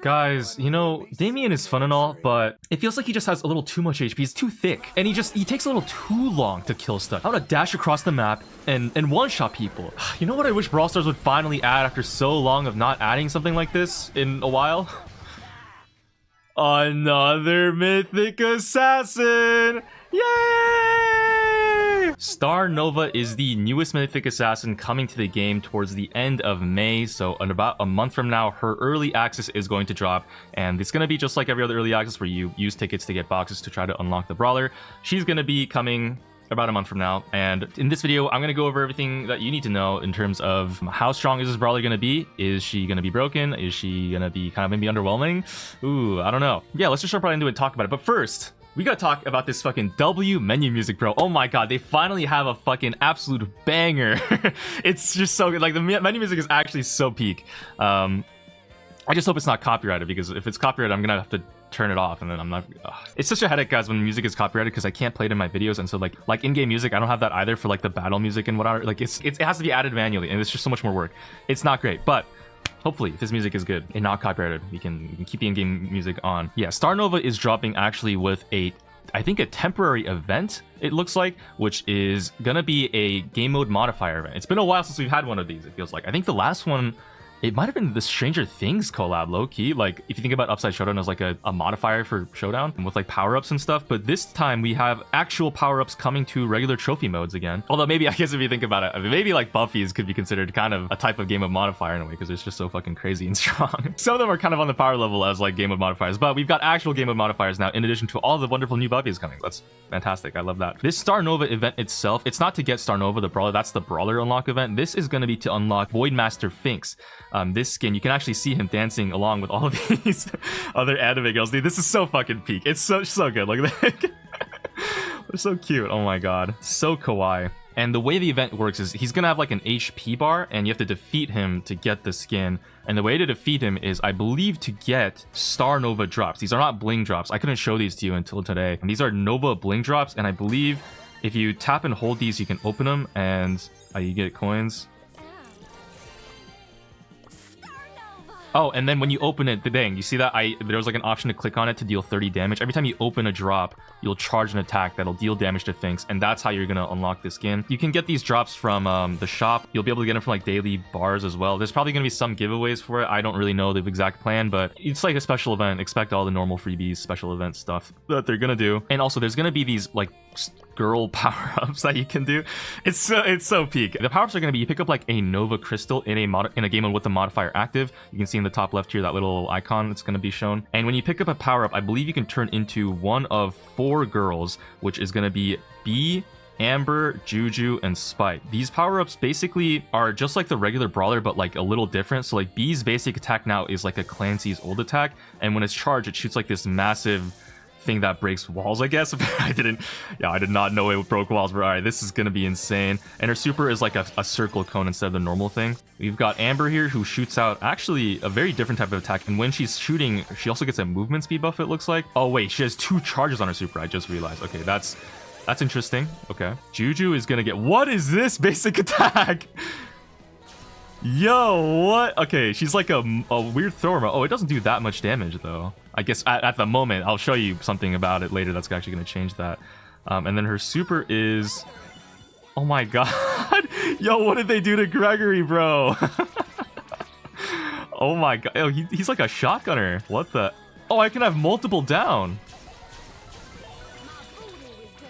Guys, you know, Damien is fun and all, but it feels like he just has a little too much HP. He's too thick, and he takes a little too long to kill stuff. I want to dash across the map and one-shot people. You know what I wish Brawl Stars would finally add after so long of not adding something like this in a while? Another mythic assassin! Yay! Star Nova is the newest mythic assassin coming to the game towards the end of May, so in about a month from now, her early access is going to drop, and it's going to be just like every other early access where you use tickets to get boxes to try to unlock the brawler. She's going to be coming about a month from now, and in this video I'm going to go over everything that you need to know in terms of how strong is this brawler going to be. Is she going to be broken? Is she going to be kind of maybe underwhelming? Ooh, I don't know. Yeah, let's just jump right into it and talk about it. But first, we gotta talk about this fucking W menu music, bro. Oh my god, they finally have a fucking absolute banger. It's just so good. Like, the menu music is actually so peak. I just hope it's not copyrighted, because if it's copyrighted, I'm gonna have to turn it off, and then I'm not. It's such a headache, guys, when music is copyrighted, because I can't play it in my videos, and so like in-game music, I don't have that either for like the battle music and whatever. Like it has to be added manually, and it's just so much more work. It's not great, but hopefully, if this music is good and not copyrighted, we can keep the in-game music on. Yeah, Star Nova is dropping actually with I think a temporary event, it looks like, which is gonna be a game mode modifier event. It's been a while since we've had one of these, it feels like. I think the last one, it might have been the Stranger Things collab, low-key. Like, if you think about Upside Showdown as like a modifier for Showdown with like power-ups and stuff, but this time we have actual power-ups coming to regular trophy modes again. Although maybe, I guess if you think about it, I mean, maybe like Buffy's could be considered kind of a type of game of modifier in a way, because it's just so fucking crazy and strong. Some of them are kind of on the power level as like game of modifiers, but we've got actual game of modifiers now, in addition to all the wonderful new Buffy's coming. That's fantastic. I love that. This Star Nova event itself, it's not to get Star Nova the brawler, that's the brawler unlock event. This is going to be to unlock Voidmaster Finks. This skin, you can actually see him dancing along with all of these other anime girls. Dude, this is so fucking peak. It's so good. Look at that. They're so cute. Oh my god. So kawaii. And the way the event works is he's gonna have like an HP bar, and you have to defeat him to get the skin. And the way to defeat him is, I believe, to get Star Nova drops. These are not bling drops. I couldn't show these to you until today. And these are Nova bling drops, and I believe if you tap and hold these, you can open them, and you get coins. Oh, and then when you open it, dang, you see that there was like an option to click on it to deal 30 damage. Every time you open a drop, you'll charge an attack that'll deal damage to things, and that's how you're gonna unlock the skin. You can get these drops from the shop. You'll be able to get them from like daily bars as well. There's probably gonna be some giveaways for it. I don't really know the exact plan, but it's like a special event. Expect all the normal freebies, special event stuff that they're gonna do. And also, there's gonna be these like girl power-ups that you can do. It's so peak. The power-ups are going to be, you pick up like a Nova crystal in a game mode with the modifier active. You can see in the top left here that little icon that's going to be shown, and when you pick up a power-up, I believe you can turn into one of 4 girls, which is going to be Bee, Amber, Juju, and Spike. These power-ups basically are just like the regular brawler, but like a little different. So like Bee's basic attack now is like a Clancy's old attack, and when it's charged, it shoots like this massive thing that breaks walls, I guess. I did not know it broke walls, but all right, this is gonna be insane. And her super is like a circle cone instead of the normal thing. We've got Amber here, who shoots out actually a very different type of attack, and when she's shooting, she also gets a movement speed buff, it looks like. Oh wait, she has 2 charges on her super, I just realized. Okay, that's interesting. Okay, Juju is gonna get, what is this basic attack? Yo, what? Okay, she's like a weird thrower. Oh, it doesn't do that much damage though. I guess at the moment, I'll show you something about it later that's actually going to change that. And then her super is, oh my god. Yo, what did they do to Gregory, bro? Oh my god. Oh, he's like a shotgunner. What the? Oh, I can have multiple down.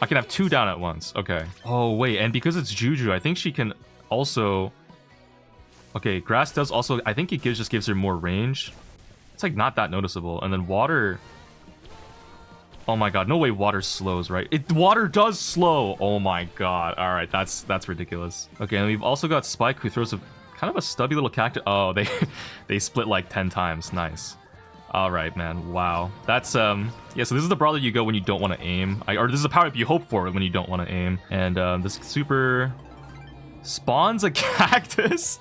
I can have 2 down at once. Okay. Oh wait, and because it's Juju, I think she can also. Okay, grass does also, I think it just gives her more range. It's like not that noticeable. And then water, oh my god, no way water slows, right? Water does slow. Oh my god. All right, that's ridiculous. Okay, and we've also got Spike, who throws a kind of a stubby little cactus. Oh, they split like 10 times. Nice. All right, man. Wow. That's yeah, so this is the brawler you go when you don't want to aim, or this is a power up you hope for when you don't want to aim. And this super spawns a cactus.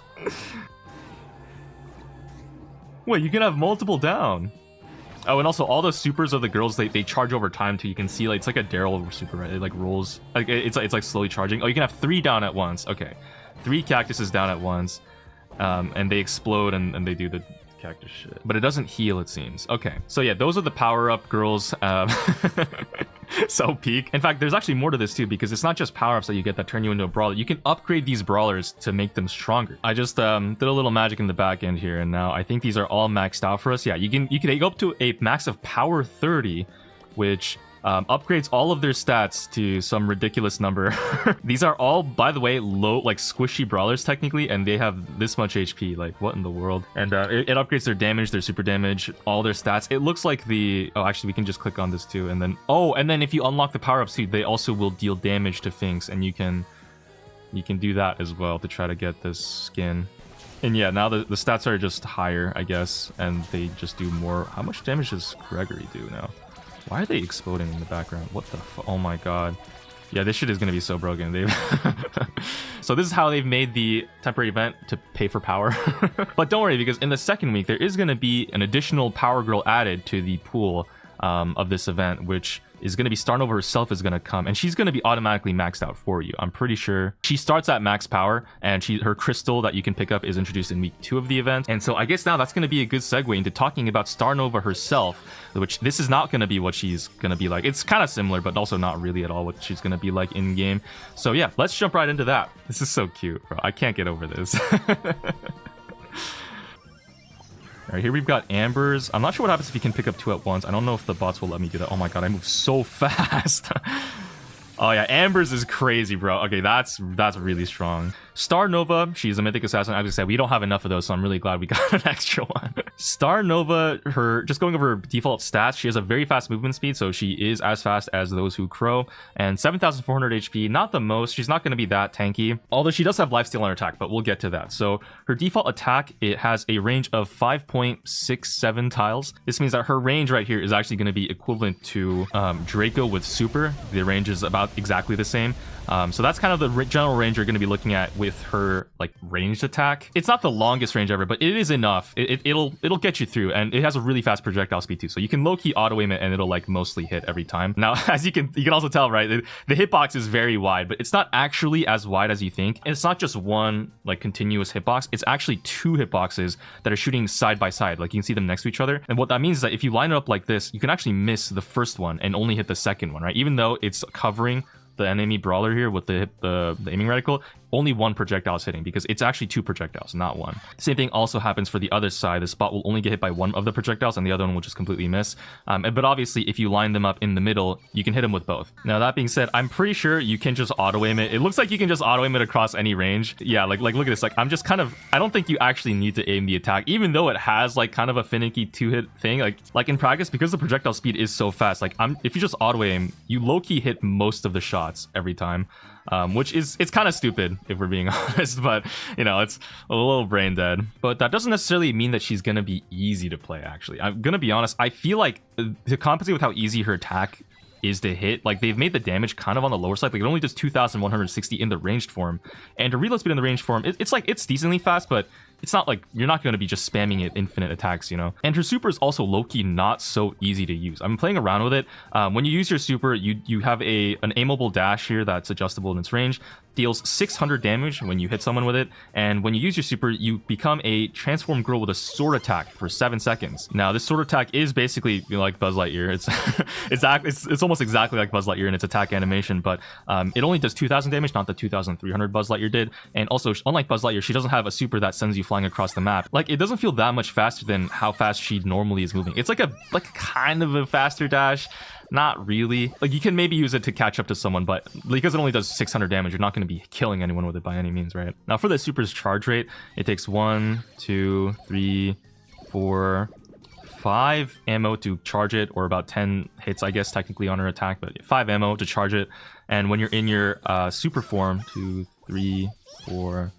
Wait, you can have multiple down. Oh, and also all the supers of the girls, they charge over time too. You can see like it's like a Daryl super, right? It like rolls, like it's like slowly charging. Oh, you can have 3 down at once. Okay, 3 cactuses down at once, and they explode and they do the cactus shit. But it doesn't heal, it seems. Okay, so yeah, those are the power-up girls. So peak. In fact, there's actually more to this too, because it's not just power-ups that you get that turn you into a brawler. You can upgrade these brawlers to make them stronger. I just did a little magic in the back end here, and now I think these are all maxed out for us. Yeah, you can go up to a max of power 30, which upgrades all of their stats to some ridiculous number. These are all, by the way, low, like squishy brawlers technically, and they have this much HP. Like, what in the world? And it upgrades their damage, their super damage, all their stats. It looks like the... Oh, actually, we can just click on this too, and then... Oh, and then if you unlock the power-ups too, they also will deal damage to things, and you can do that as well to try to get this skin. And yeah, now the stats are just higher, I guess, and they just do more. How much damage does Gregory do now? Why are they exploding in the background? What the oh my god. Yeah, this shit is gonna be so broken. So this is how they've made the temporary event to pay for power. But don't worry, because in the second week, there is gonna be an additional power girl added to the pool of this event, which is going to be Starnova herself is going to come, and she's going to be automatically maxed out for you. I'm pretty sure she starts at max power, and her crystal that you can pick up is introduced in week 2 of the event. And so I guess now that's going to be a good segue into talking about Starnova herself, which this is not going to be what she's going to be like. It's kind of similar, but also not really at all what she's going to be like in game. So yeah, let's jump right into that. This is so cute, bro. I can't get over this. All right, here we've got Ambers. I'm not sure what happens if you can pick up 2 at once. I don't know if the bots will let me do that. Oh my god, I move so fast. Oh yeah, Ambers is crazy, bro. Okay, that's really strong. Starnova, she's a mythic assassin. As I said, we don't have enough of those, so I'm really glad we got an extra one. Starnova, just going over her default stats, she has a very fast movement speed, so she is as fast as those who crow, and 7,400 HP, not the most. She's not going to be that tanky, although she does have lifesteal on her attack, but we'll get to that. So her default attack, it has a range of 5.67 tiles. This means that her range right here is actually going to be equivalent to Draco with super. The range is about exactly the same. So that's kind of the general range you're going to be looking at with her like ranged attack. It's not the longest range ever, but it is enough. It'll get you through, and it has a really fast projectile speed too. So you can low-key auto-aim it, and it'll like mostly hit every time. Now, as you can also tell, right, the hitbox is very wide, but it's not actually as wide as you think. And it's not just one like continuous hitbox. It's actually 2 hitboxes that are shooting side by side. Like you can see them next to each other. And what that means is that if you line it up like this, you can actually miss the first one and only hit the second one, right? Even though it's covering the enemy brawler here with the aiming reticle, only 1 projectile is hitting, because it's actually 2 projectiles, not 1. Same thing also happens for the other side. The spot will only get hit by 1 of the projectiles, and the other one will just completely miss. But obviously, if you line them up in the middle, you can hit them with both. Now, that being said, I'm pretty sure you can just auto-aim it. It looks like you can just auto-aim it across any range. Yeah, like look at this. Like, I'm just kind of... I don't think you actually need to aim the attack, even though it has, like, kind of a finicky 2-hit thing. Like in practice, because the projectile speed is so fast, like, if you just auto-aim, you low-key hit most of the shots every time. Which it's kind of stupid if we're being honest, but you know, it's a little brain dead. But that doesn't necessarily mean that she's gonna be easy to play. Actually, I'm gonna be honest, I feel like to compensate with how easy her attack is to hit, like they've made the damage kind of on the lower side. Like it only does 2,160 in the ranged form, and her reload speed in the ranged form, it's like it's decently fast, but it's not like you're not going to be just spamming it infinite attacks, you know. And her super is also low-key not so easy to use. I'm playing around with it. When you use your super, you have an aimable dash here that's adjustable in its range, deals 600 damage when you hit someone with it, and when you use your super, you become a transformed girl with a sword attack for 7 seconds. Now, this sword attack is basically, you know, like Buzz Lightyear. It's almost exactly like Buzz Lightyear in its attack animation, but it only does 2,000 damage, not the 2,300 Buzz Lightyear did. And also, unlike Buzz Lightyear, she doesn't have a super that sends you flying across the map. Like, it doesn't feel that much faster than how fast she normally is moving. It's like a kind of a faster dash. Not really. Like, you can maybe use it to catch up to someone, but because it only does 600 damage, you're not going to be killing anyone with it by any means, right? Now, for the super's charge rate, it takes 1, 2, 3, 4, 5 ammo to charge it, or about 10 hits, I guess, technically on her attack, but 5 ammo to charge it. And when you're in your super form, 2, 3, 4,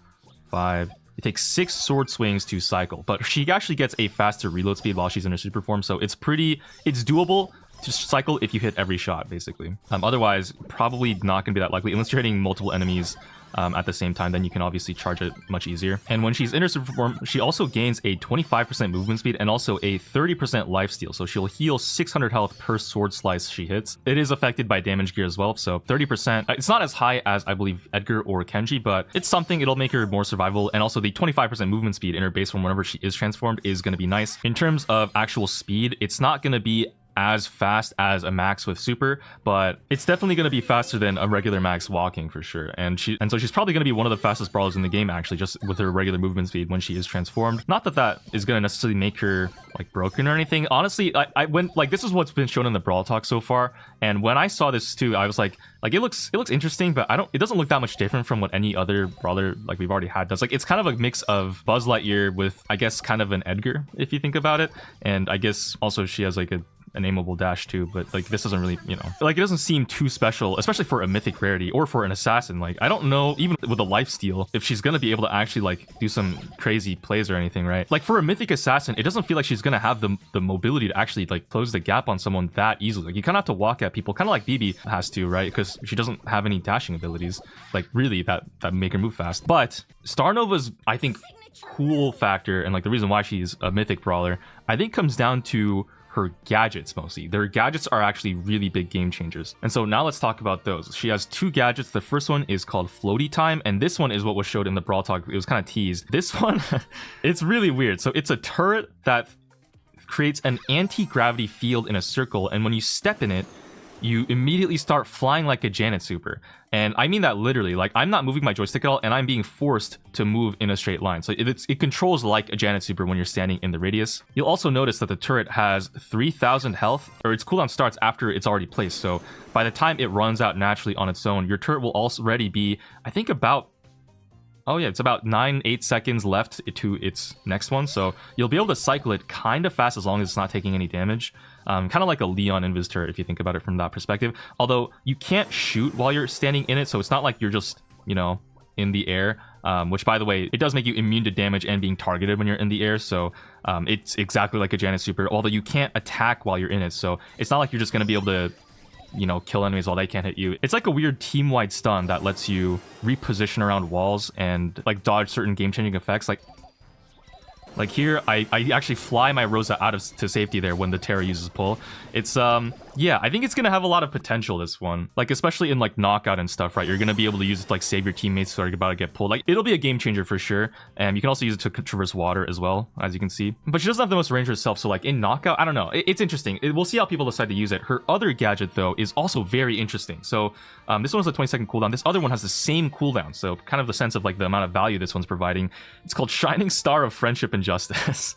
5... It takes 6 sword swings to cycle, but she actually gets a faster reload speed while she's in her super form, so it's doable to cycle if you hit every shot, basically. Otherwise, probably not going to be that likely, unless you're hitting multiple enemies at the same time, then you can obviously charge it much easier. And when she's in her super form, she also gains a 25% movement speed and also a 30% lifesteal. So she'll heal 600 health per sword slice she hits. It is affected by damage gear as well. So 30%, it's not as high as I believe Edgar or Kenji, but it's something. It'll make her more survivable. And also the 25% movement speed in her base form whenever she is transformed is going to be nice. In terms of actual speed, it's not going to be as fast as a max with super, but it's definitely going to be faster than a regular max walking for sure. And so she's probably going to be one of the fastest brawlers in the game, actually, just with her regular movement speed when she is transformed. Not that that is going to necessarily make her like broken or anything. Honestly, I went like, this is what's been shown in the Brawl Talk so far, and when I saw this too, I was like it looks interesting, but it doesn't look that much different from what any other brawler like we've already had does. Like, it's kind of a mix of Buzz Lightyear with, I guess, kind of an Edgar if you think about it. And I guess also she has like an aimable dash too, but like this doesn't really, you know, like it doesn't seem too special, especially for a mythic rarity or for an assassin. Like, I don't know, even with a lifesteal, if she's gonna be able to actually like do some crazy plays or anything, right? Like, for a mythic assassin, it doesn't feel like she's gonna have the mobility to actually like close the gap on someone that easily. Like, you kind of have to walk at people, kind of like BB has to, right? Because she doesn't have any dashing abilities, like really that make her move fast. But Star Nova's, I think, cool factor, and like the reason why she's a mythic brawler, I think comes down to her gadgets mostly. Their gadgets are actually really big game changers. And so now let's talk about those. She has two gadgets. The first one is called Floaty Time, and this one is what was showed in the Brawl Talk. It was kind of teased. This one, it's really weird. So it's a turret that creates an anti-gravity field in a circle, and when you step in it, you immediately start flying like a Janet super. And I mean that literally. Like, I'm not moving my joystick at all, and I'm being forced to move in a straight line. So it controls like a Janet super when you're standing in the radius. You'll also notice that the turret has 3,000 health, or its cooldown starts after it's already placed. So by the time it runs out naturally on its own, your turret will already be, I think, about, oh yeah, it's about 9-8 seconds left to its next one. So you'll be able to cycle it kind of fast as long as it's not taking any damage. Kind of like a Leon invis turret if you think about it from that perspective. Although you can't shoot while you're standing in it, so it's not like you're just, you know, in the air. Which, by the way, it does make you immune to damage and being targeted when you're in the air. So it's exactly like a Janet super, although you can't attack while you're in it. So it's not like you're just going to be able to, you know, kill enemies while they can't hit you. It's like a weird team-wide stun that lets you reposition around walls and like dodge certain game-changing effects. Like here, I actually fly my Rosa out to safety there when the Terra uses pull. It's, yeah, I think it's going to have a lot of potential, this one. Like, especially in, like, knockout and stuff, right? You're going to be able to use it to, like, save your teammates who are about to get pulled. Like, it'll be a game changer for sure. And you can also use it to traverse water as well, as you can see. But she doesn't have the most range herself, so, like, in knockout, I don't know. It's interesting. We'll see how people decide to use it. Her other gadget, though, is also very interesting. So, this one has a 20-second cooldown. This other one has the same cooldown. So, kind of the sense of, like, the amount of value this one's providing. It's called Shining Star of Friendship and Justice.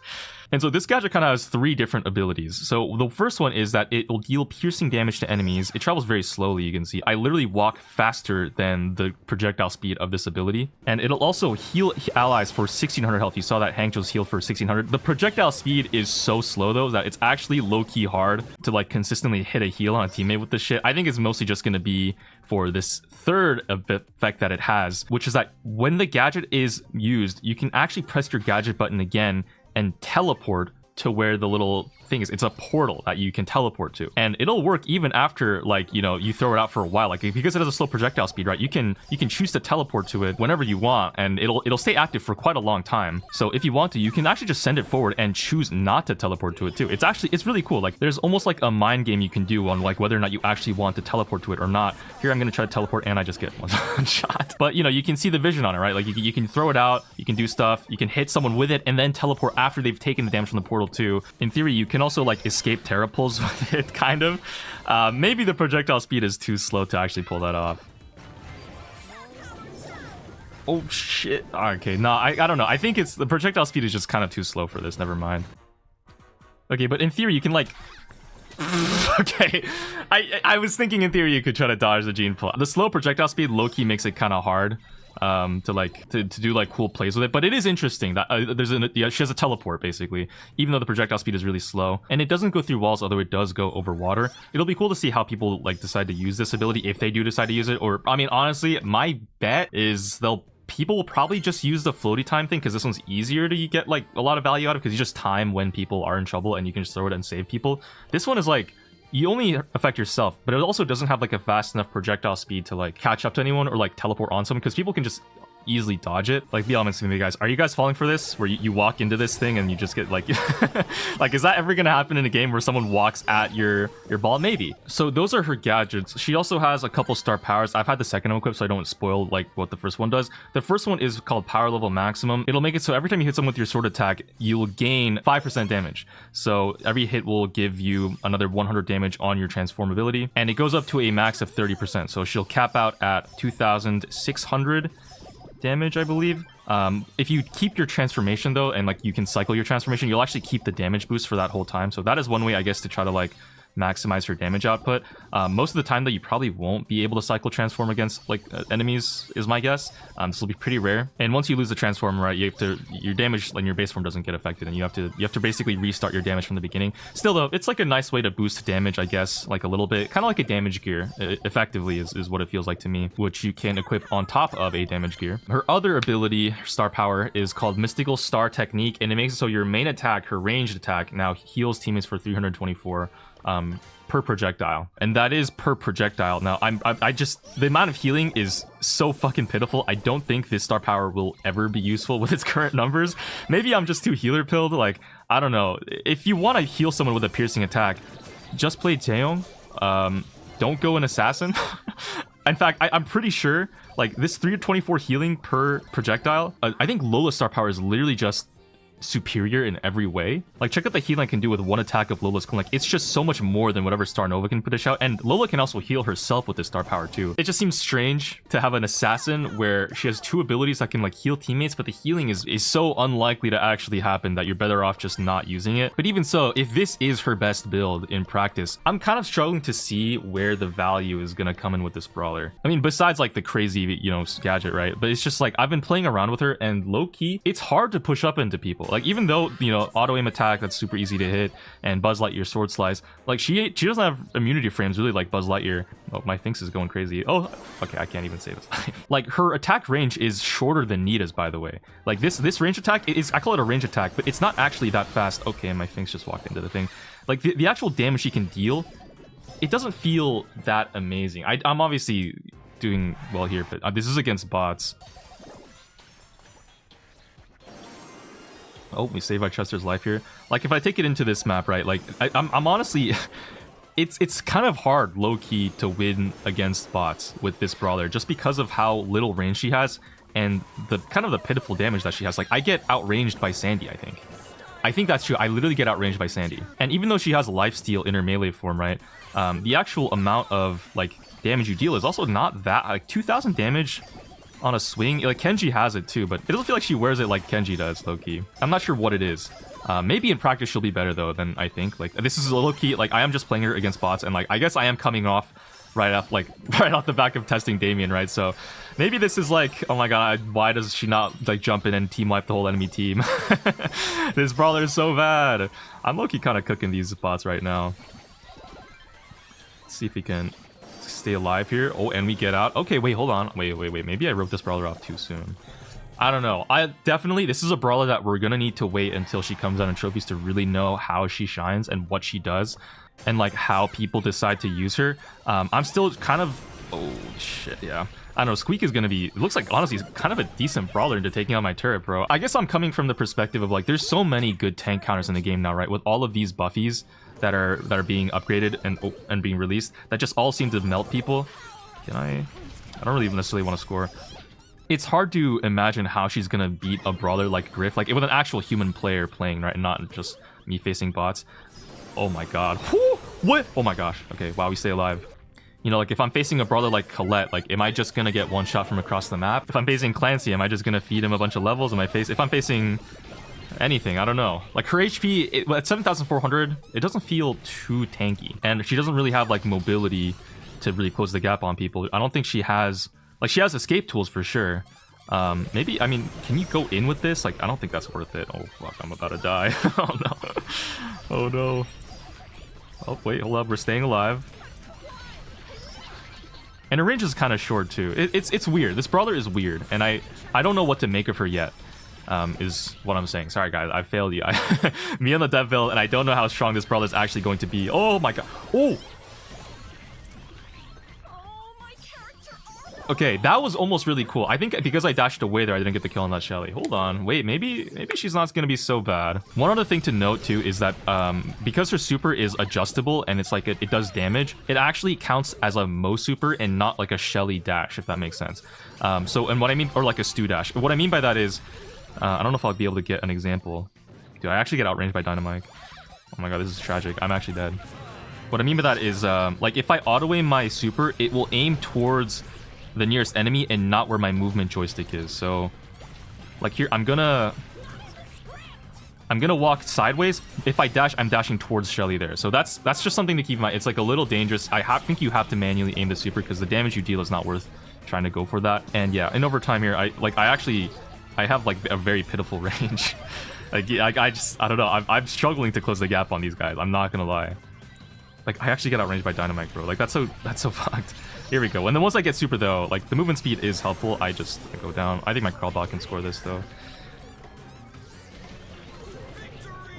And so this gadget kind of has three different abilities. So the first one is that it will deal piercing damage to enemies. It travels very slowly, you can see. I literally walk faster than the projectile speed of this ability. And it'll also heal allies for 1,600 health. You saw that Hangzhou's heal for 1,600. The projectile speed is so slow, though, that it's actually low-key hard to, like, consistently hit a heal on a teammate with this shit. I think it's mostly just going to be for this third effect that it has, which is that when the gadget is used, you can actually press your gadget button again and teleport to where the little thing is. It's a portal that you can teleport to, and it'll work even after, like, you know, you throw it out for a while. Like, because it has a slow projectile speed, right, you can choose to teleport to it whenever you want, and it'll stay active for quite a long time. So if you want to, you can actually just send it forward and choose not to teleport to it too. It's really cool. Like, there's almost like a mind game you can do on, like, whether or not you actually want to teleport to it or not. Here I'm gonna try to teleport, and I just get one shot. But, you know, you can see the vision on it, right? Like, you can throw it out, you can do stuff, you can hit someone with it, and then teleport after they've taken the damage from the portal too. In theory, you can also, like, escape Terra pulls with it, kind of. Maybe the projectile speed is too slow to actually pull that off. Oh shit. Okay, no, I don't know. I think it's the projectile speed is just kind of too slow for this. Never mind. Okay, but in theory you can, like, okay, I was thinking in theory you could try to dodge the gene pull. The slow projectile speed low-key makes it kind of hard to do like cool plays with it, but it is interesting that she has a teleport basically, even though the projectile speed is really slow, and it doesn't go through walls, although it does go over water. It'll be cool to see how people, like, decide to use this ability, if they do decide to use it. Or, I mean, honestly, my bet is people will probably just use the floaty time thing, because this one's easier to get, like, a lot of value out of, because you just time when people are in trouble and you can just throw it and save people. This one is like, you only affect yourself, but it also doesn't have like a fast enough projectile speed to like catch up to anyone or like teleport on someone, because people can just easily dodge it. Like, be honest with me, guys, are you guys falling for this where you walk into this thing and you just get like like, is that ever gonna happen in a game where someone walks at your ball? Maybe. So those are her gadgets. She also has a couple star powers. I've had the second one equipped so I don't spoil like what the first one does. The first one is called power level maximum. It'll make it so every time you hit someone with your sword attack, you will gain 5% damage. So every hit will give you another 100 damage on your transform ability, and it goes up to a max of 30%. So she'll cap out at 2,600 damage, I believe. If you keep your transformation though, and like you can cycle your transformation, you'll actually keep the damage boost for that whole time. So that is one way, I guess, to try to like maximize her damage output. Most of the time that you probably won't be able to cycle transform against like enemies is my guess. This will be pretty rare, and once you lose the transform, right, you have to, your damage and your base form doesn't get affected, and you have to basically restart your damage from the beginning. Still though, it's like a nice way to boost damage, I guess, like a little bit, kind of like a damage gear effectively is what it feels like to me, which you can equip on top of a damage gear. Her other ability, her star power, is called Mystical Star Technique, and it makes it so your main attack, her ranged attack, now heals teammates for 324 per projectile, and that is per projectile. Now I just, the amount of healing is so fucking pitiful. I don't think this star power will ever be useful with its current numbers. Maybe I'm just too healer pilled, like, I don't know. If you want to heal someone with a piercing attack, just play Taeyong. Don't go an assassin. In fact, I'm pretty sure like this 324 healing per projectile, I think Lola's star power is literally just superior in every way. Like, check out the healing I can do with one attack of Lola's clone. Like, it's just so much more than whatever Star Nova can dish out, and Lola can also heal herself with this star power too. It just seems strange to have an assassin where she has two abilities that can like heal teammates, but the healing is so unlikely to actually happen that you're better off just not using it. But even so, if this is her best build in practice, I'm kind of struggling to see where the value is gonna come in with this brawler. I mean, besides like the crazy, you know, gadget, right? But it's just like, I've been playing around with her, and low-key, it's hard to push up into people. Like, even though, you know, auto aim attack, that's super easy to hit, and Buzz Lightyear sword slice, like she doesn't have immunity frames really like Buzz Lightyear. Oh, my Finks is going crazy. Oh, okay, I can't even say this. Like, her attack range is shorter than Nita's, by the way. Like, this range attack is, I call it a range attack, but it's not actually that fast. Okay, my Finks just walked into the thing. Like, the actual damage she can deal, it doesn't feel that amazing. I'm obviously doing well here, but this is against bots. Oh, we save our Chester's life here. Like, if I take it into this map, right, like, I'm honestly... it's kind of hard, low-key, to win against bots with this brawler, just because of how little range she has, and the kind of the pitiful damage that she has. Like, I get outranged by Sandy, I think. I think that's true. I literally get outranged by Sandy. And even though she has lifesteal in her melee form, right, the actual amount of, like, damage you deal is also not that... Like, 2,000 damage... on a swing, like Kenji has it too, but it doesn't feel like she wears it like Kenji does, low-key. I'm not sure what it is. Maybe in practice she'll be better though than I think. Like, this is a low-key, like, I am just playing her against bots, and like, I guess I am coming off right off the back of testing Damien, right? So maybe this is like, oh my god, why does she not like jump in and team wipe the whole enemy team? This brawler is so bad. I'm low-key kind of cooking these bots right now. Let's see if we can stay alive here. Oh, and we get out. Okay, wait, hold on. Wait. Maybe I wrote this brawler off too soon. I don't know. This is a brawler that we're gonna need to wait until she comes out in trophies to really know how she shines and what she does, and like how people decide to use her. I'm still kind of... Oh, shit, yeah. I don't know, Squeak is gonna be... It looks like, honestly, he's kind of a decent brawler into taking out my turret, bro. I guess I'm coming from the perspective of, like, there's so many good tank counters in the game now, right? With all of these buffies that are being upgraded and being released, that just all seem to melt people. I don't really necessarily want to score. It's hard to imagine how she's gonna beat a brawler like Griff, like with an actual human player playing, right, and not just me facing bots. Oh my god. Whew! What? Oh my gosh. Okay, wow, we stay alive. You know, like, if I'm facing a brawler like Colette, like, am I just gonna get one shot from across the map? If I'm facing Clancy, am I just gonna feed him a bunch of levels? If I'm facing anything, I don't know. Like, her HP at 7,400, it doesn't feel too tanky, and she doesn't really have like mobility to really close the gap on people. I don't think she has, like, she has escape tools for sure. Maybe, I mean, can you go in with this? Like, I don't think that's worth it. Oh fuck, I'm about to die. Oh no. Oh no. Oh wait, hold up, we're staying alive. And her range is kind of short too. It's weird. This brawler is weird, and I don't know what to make of her yet. is what I'm saying. Sorry guys, I failed you. Me on the dev build, and I don't know how strong this brawler is actually going to be. Oh my god. Oh! Okay, that was almost really cool. I think because I dashed away there, I didn't get the kill on that Shelly. Hold on. Wait, maybe she's not going to be so bad. One other thing to note, too, is that because her super is adjustable and it's like it does damage, it actually counts as a Mo super and not like a Shelly dash, if that makes sense. And what I mean, or like a Stu dash. What I mean by that is, I don't know if I'll be able to get an example. Dude, I actually get outranged by Dynamite. Oh my god, this is tragic. I'm actually dead. What I mean by that is, like, if I auto-aim my super, it will aim towards the nearest enemy and not where my movement joystick is. So like here I'm gonna walk sideways. If I dash, I'm dashing towards Shelly there. So that's just something to keep in mind. It's like a little dangerous. I think you have to manually aim the super because the damage you deal is not worth trying to go for that. And yeah, and over time here I have like a very pitiful range. I don't know, I'm struggling to close the gap on these guys, I'm not gonna lie. Like I actually get outranged by Dynamite, bro. Like that's so fucked. Here we go. And then once I get super though, like the movement speed is helpful. I go down. I think my crawlbot can score this though.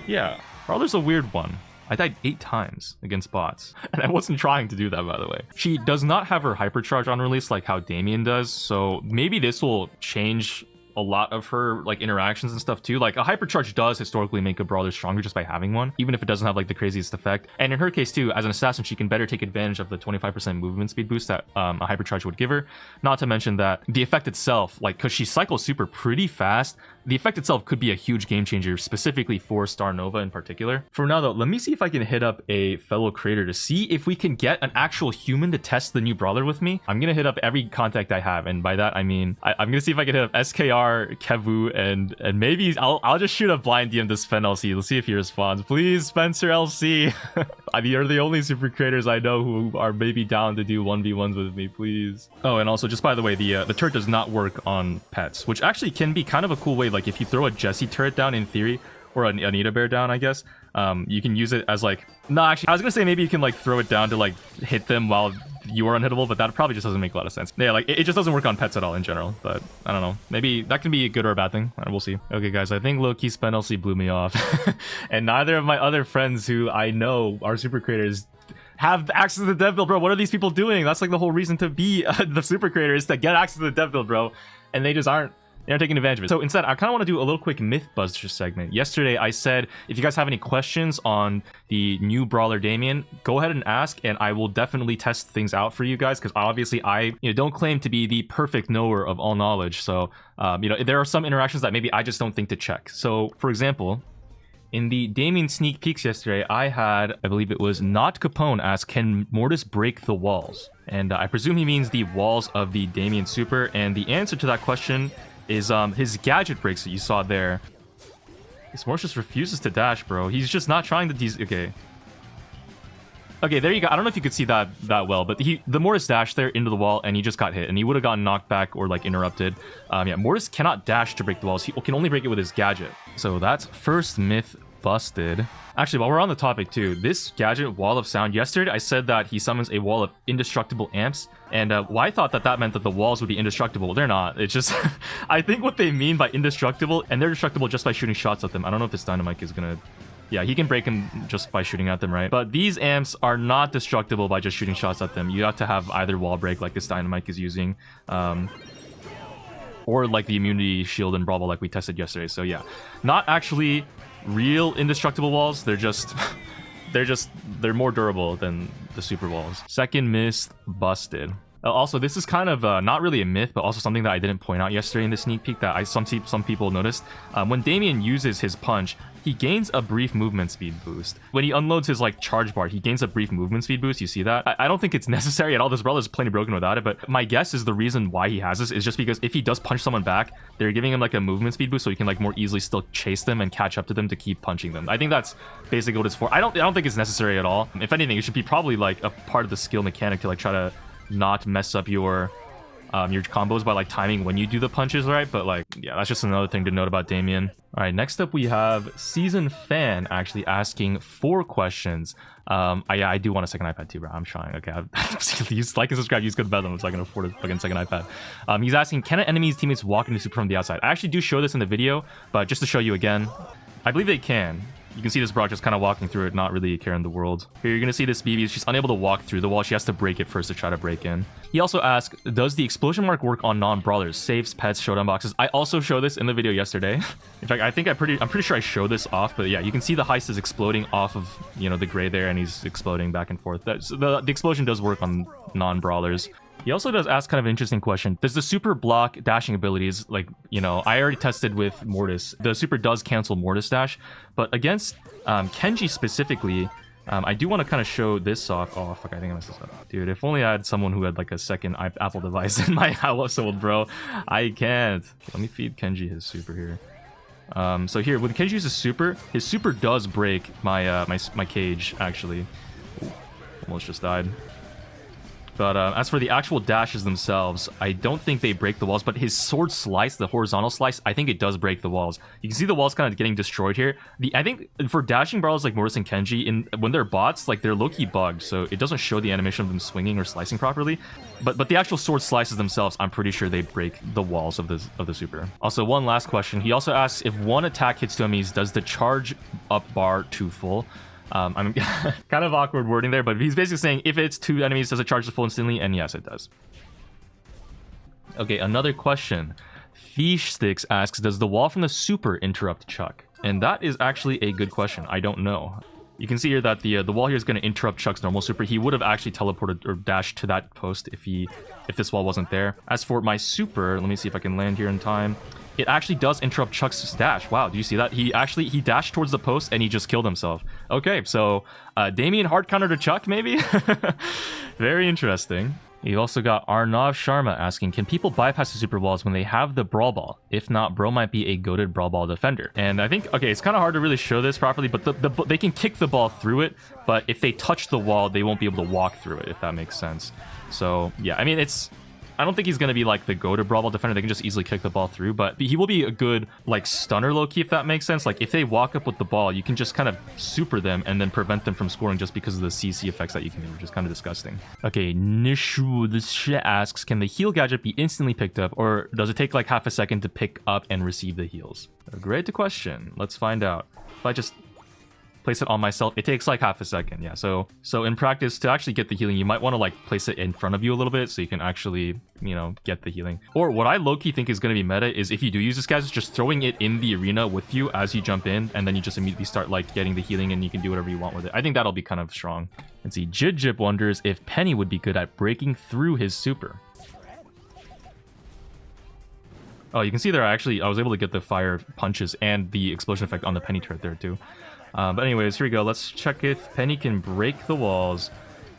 Yeah, Brawler's a weird one. I died 8 times against bots, and I wasn't trying to do that, by the way. She does not have her hypercharge on release like how Damien does, so maybe this will change a lot of her like interactions and stuff too. Like a hypercharge does historically make a brawler stronger just by having one, even if it doesn't have like the craziest effect. And in her case too, as an assassin, she can better take advantage of the 25% movement speed boost that a hypercharge would give her. Not to mention that the effect itself, like because she cycles super pretty fast, the effect itself could be a huge game changer, specifically for Star Nova in particular. For now though, let me see if I can hit up a fellow creator to see if we can get an actual human to test the new brawler with me. I'm gonna hit up every contact I have, and by that I mean I'm gonna see if I can hit up SKR, Kevu, and maybe I'll just shoot a blind DM to Spen LC. Let's see if he responds. Please, Spencer LC. I mean, you're the only super creators I know who are maybe down to do 1v1s with me, please. Oh, and also just by the way, the turret does not work on pets, which actually can be kind of a cool way. Like if you throw a Jessie turret down in theory, or an Anita bear down, I guess, you can use it as like, no, actually I was gonna say maybe you can like throw it down to like hit them while you are unhittable, but that probably just doesn't make a lot of sense. Yeah, like it just doesn't work on pets at all in general, but I don't know, maybe that can be a good or a bad thing. We'll see. Okay guys, I think low-key Spen LC blew me off. And neither of my other friends who I know are super creators have access to the dev build, bro. What are these people doing? That's like the whole reason to be the super creator, is to get access to the dev build, bro, and they just aren't. They're taking advantage of it. So instead, I kind of want to do a little quick Mythbusters segment. Yesterday, I said, if you guys have any questions on the new brawler Damien, go ahead and ask, and I will definitely test things out for you guys, because obviously I don't claim to be the perfect knower of all knowledge. So, there are some interactions that maybe I just don't think to check. So, for example, in the Damien sneak peeks yesterday, I had, I believe it was Not Capone ask, can Mortis break the walls? And I presume he means the walls of the Damien super, and the answer to that question is his gadget breaks that you saw there. This Mortis just refuses to dash, bro. He's just not trying to okay, there you go. I don't know if you could see that well, but the Mortis dashed there into the wall and he just got hit, and he would have gotten knocked back or like interrupted. Yeah, Mortis cannot dash to break the walls. He can only break it with his gadget. So that's first myth busted. Actually, while we're on the topic too, this gadget, Wall of Sound, yesterday I said that he summons a wall of indestructible amps, and well, I thought that meant that the walls would be indestructible. They're not. It's just, I think what they mean by indestructible, and they're destructible just by shooting shots at them. I don't know if this Dynamite is gonna, yeah, he can break them just by shooting at them, right? But these amps are not destructible by just shooting shots at them. You have to have either wall break like this Dynamite is using, or like the immunity shield and Brawl Ball like we tested yesterday. So yeah, not actually real indestructible walls. They're just they're more durable than the super walls. Second myth busted. Also, this is kind of not really a myth, but also something that I didn't point out yesterday in the sneak peek that some people noticed. When Damien uses his punch, he gains a brief movement speed boost. When he unloads his like charge bar, he gains a brief movement speed boost. You see that? I don't think it's necessary at all. This brawler is plenty broken without it, but my guess is the reason why he has this is just because if he does punch someone back, they're giving him like a movement speed boost, so he can like more easily still chase them and catch up to them to keep punching them. I think that's basically what it's for. I don't think it's necessary at all. If anything, it should be probably like a part of the skill mechanic to like try to not mess up your your combos by like timing when you do the punches, right? But like, yeah, that's just another thing to note about Damien. All right, next up we have Season Fan actually asking 4 questions. I do want a second iPad too, bro. I'm trying. Okay, use like and subscribe, use code Bedlam so I can afford a fucking second iPad. He's asking, can an enemy's teammates walk into super from the outside? I actually do show this in the video, but just to show you again, I believe they can. You can see this Brock just kind of walking through it, not really caring the world. Here, you're going to see this BB. She's unable to walk through the wall. She has to break it first to try to break in. He also asked, does the explosion mark work on non-brawlers, safes, pets, showdown boxes? I also showed this in the video yesterday. In fact, I'm pretty sure I showed this off, but yeah, you can see the heist is exploding off of, you know, the gray there, and he's exploding back and forth. The explosion does work on non-brawlers. He also does ask kind of an interesting question. Does the super block dashing abilities, like, you know, I already tested with Mortis. The super does cancel Mortis dash, but against hnggg specifically, I do want to kind of show this off. Oh, fuck, I think I messed this up. Dude, if only I had someone who had like a second Apple device in my household, bro. I can't. Let me feed hnggg his super here. So here, when hnggg uses super, his super does break my my cage, actually. Ooh, almost just died. But as for the actual dashes themselves, I don't think they break the walls, but his sword slice, the horizontal slice, I think it does break the walls. You can see the walls kind of getting destroyed here. I think for dashing brawlers like Mortis and hnggg, when they're bots, like they're low-key bugged, so it doesn't show the animation of them swinging or slicing properly. But the actual sword slices themselves, I'm pretty sure they break the walls of the super. Also, one last question. He also asks, if one attack hits 2 enemies, does the charge up bar to full? I'm kind of awkward wording there, but he's basically saying if it's 2 enemies, does it charge the full instantly? And yes, it does. Okay, another question. Fish Sticks asks, does the wall from the super interrupt Chuck? And that is actually a good question. I don't know. You can see here that the wall here is going to interrupt Chuck's normal super. He would have actually teleported or dashed to that post if this wall wasn't there. As for my super, let me see if I can land here in time. It actually does interrupt Chuck's dash. Wow, do you see that? He dashed towards the post and he just killed himself. Okay, so Damien hard counter to Chuck, maybe? Very interesting. You also got Arnav Sharma asking, can people bypass the super walls when they have the brawl ball? If not, bro might be a goated brawl ball defender. And I think, okay, it's kind of hard to really show this properly, but they can kick the ball through it, but if they touch the wall, they won't be able to walk through it, if that makes sense. So yeah, I mean, I don't think he's going to be like the go-to brawl ball defender. They can just easily kick the ball through, but he will be a good like stunner low-key, if that makes sense. Like if they walk up with the ball, you can just kind of super them and then prevent them from scoring just because of the CC effects that you can do, which is kind of disgusting. Okay, Nishu this shit asks, can the heal gadget be instantly picked up, or does it take like half a second to pick up and receive the heals? A great question. Let's find out. If I just place it on myself, it takes like half a second. Yeah, so in practice, to actually get the healing, you might want to like place it in front of you a little bit so you can actually, you know, get the healing. Or what I low-key think is going to be meta is if you do use this gadget, just throwing it in the arena with you as you jump in, and then you just immediately start like getting the healing and you can do whatever you want with it. I think that'll be kind of strong. Let's see, Jib wonders if Penny would be good at breaking through his super. Oh, you can see there, I was able to get the fire punches and the explosion effect on the Penny turret there too. But anyways, here we go. Let's check if Penny can break the walls.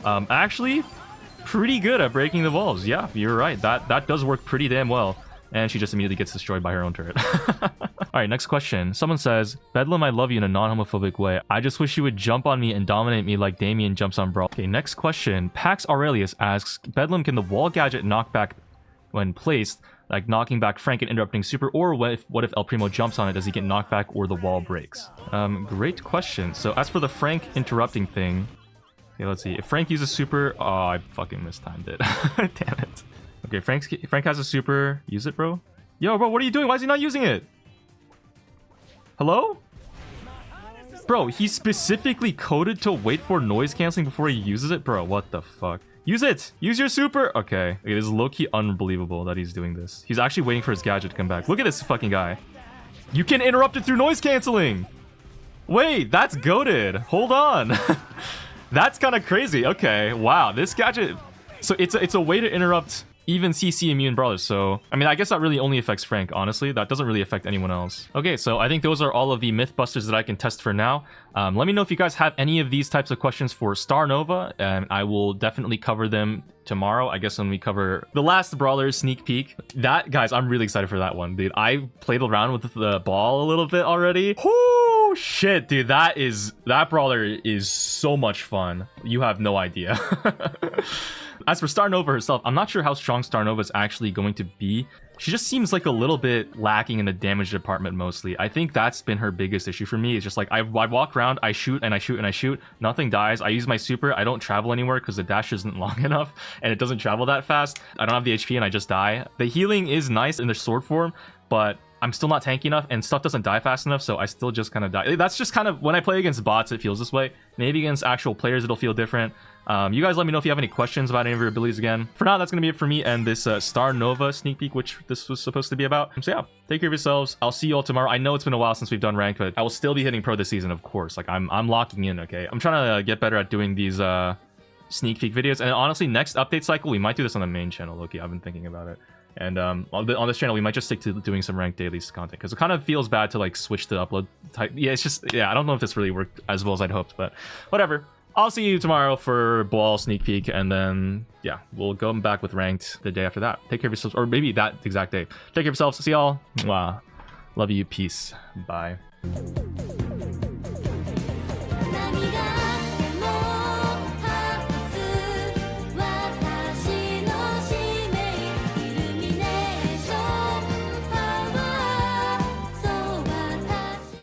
Actually, pretty good at breaking the walls. Yeah, you're right. That does work pretty damn well. And she just immediately gets destroyed by her own turret. Alright, next question. Someone says, Bedlam, I love you in a non-homophobic way. I just wish you would jump on me and dominate me like Damien jumps on Brawl. Okay, next question. Pax Aurelius asks, Bedlam, can the wall gadget knock back when placed, like knocking back Frank and interrupting super, or what if El Primo jumps on it, does he get knocked back or the wall breaks? Great question. So as for the Frank interrupting thing, okay, let's see. If Frank uses super, oh, I fucking mistimed it. Damn it. Okay, Frank has a super. Use it, bro. Yo, bro, what are you doing? Why is he not using it? Hello? Bro, he's specifically coded to wait for noise canceling before he uses it? Bro, what the fuck? Use it! Use your super! Okay. It is low-key unbelievable that he's doing this. He's actually waiting for his gadget to come back. Look at this fucking guy. You can interrupt it through noise canceling! Wait, that's goated. Hold on. That's kind of crazy. Okay, wow. This gadget... So it's a way to interrupt even CC immune brawlers. So, I mean, I guess that really only affects Frank, honestly. That doesn't really affect anyone else. Okay, so I think those are all of the Mythbusters that I can test for now. Let me know if you guys have any of these types of questions for Star Nova, and I will definitely cover them tomorrow, I guess, when we cover the last Brawler sneak peek. That, guys, I'm really excited for that one, dude. I played around with the ball a little bit already. Whoo! shit, dude. That brawler is so much fun. You have no idea. As for Starr Nova herself, I'm not sure how strong Starr Nova is actually going to be. She just seems like a little bit lacking in the damage department mostly. I think that's been her biggest issue for me. It's just like I walk around, I shoot and I shoot and I shoot, nothing dies. I use my super, I don't travel anywhere because the dash isn't long enough and it doesn't travel that fast. I don't have the HP and I just die. The healing is nice in the sword form, but I'm still not tanky enough and stuff doesn't die fast enough, so I still just kind of die. That's just kind of when I play against bots, it feels this way. Maybe against actual players, it'll feel different. You guys let me know if you have any questions about any of your abilities again. For now, that's going to be it for me and this Starr Nova sneak peek, which this was supposed to be about. So yeah, take care of yourselves. I'll see you all tomorrow. I know it's been a while since we've done ranked, but I will still be hitting pro this season, of course. Like I'm locking in, okay? I'm trying to get better at doing these sneak peek videos. And honestly, next update cycle, we might do this on the main channel, Loki. I've been thinking about it. And on this channel, we might just stick to doing some ranked dailies content because it kind of feels bad to like switch the upload type. Yeah, it's just, yeah, I don't know if this really worked as well as I'd hoped, but whatever. I'll see you tomorrow for Ball sneak peek, and then yeah, we'll go back with ranked the day after that. Take care of yourselves, or maybe that exact day. Take care of yourselves. See y'all. Wow. Love you. Peace. Bye.